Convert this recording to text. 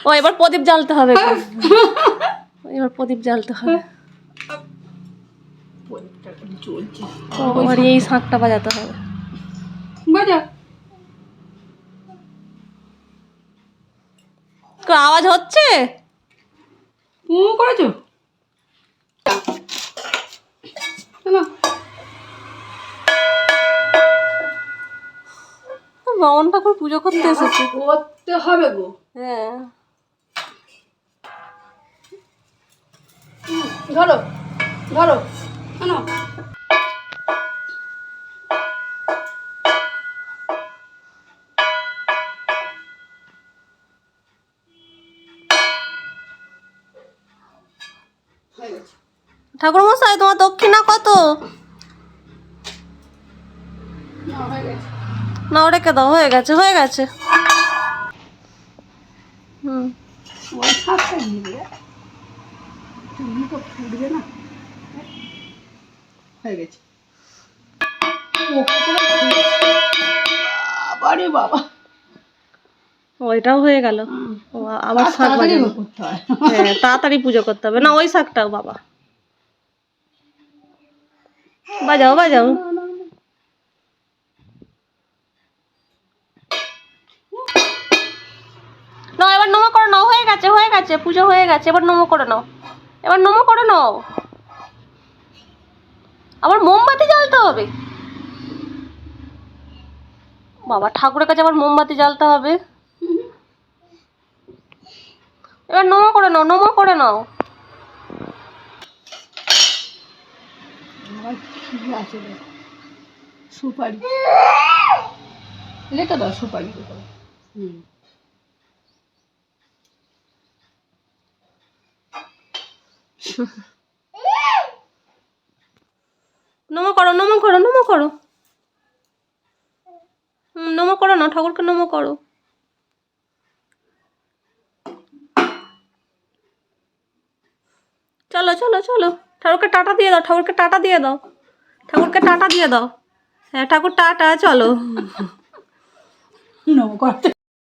ও এবার প্রদীপ জ্বালতে হবে, এবার প্রদীপ জ্বালতে হবে। আর এই শাঁখটা বাজাতে হবে। বাজা। আওয়াজ হচ্ছে? করেছো বামন ঠাকুর পুজো করতে এসেছে। করতে হবে গো। হ্যাঁ ধরো ধরো শোনো। ঠাকুর মশাই তোমার দক্ষিণা কত? না রেখে দাও, হয়ে গেছে হয়ে গেছে। ফুটবে না, হয়ে গেছে। বাবারে বাবা, ওইটাও হয়ে গেল। আবার শাক বাজানো করতে হয়। হ্যাঁ তাড়াতাড়ি পুজো করতে হবে। না ওই শাকটাও বাবা বাজাও বাজাও। না এবার নমো করে নাও, হয়ে গেছে হয়ে গেছে, পুজো হয়ে গেছে। এবার নমো করে নাও, এবার নমো করে নাও। আবার মোমবাতি জ্বালতে হবে বাবা, ঠাকুরের কাছে আবার মোমবাতি জ্বালতে হবে। এবার নমো করে নাও, নমো করে নাও। সুপারি রেখে দাও, সুপারি নমো করো নমো করো নমো করো। নমো করো না, ঠাকুরকে নমো করো। চলো চলো চলো, ঠাকুরকে টাটা দিয়ে দাও, ঠাকুরকে টাটা দিয়ে দাও, ঠাকুরকে টাটা দিয়ে দাও। হ্যাঁ ঠাকুর টাটা, চলো। নমো করতে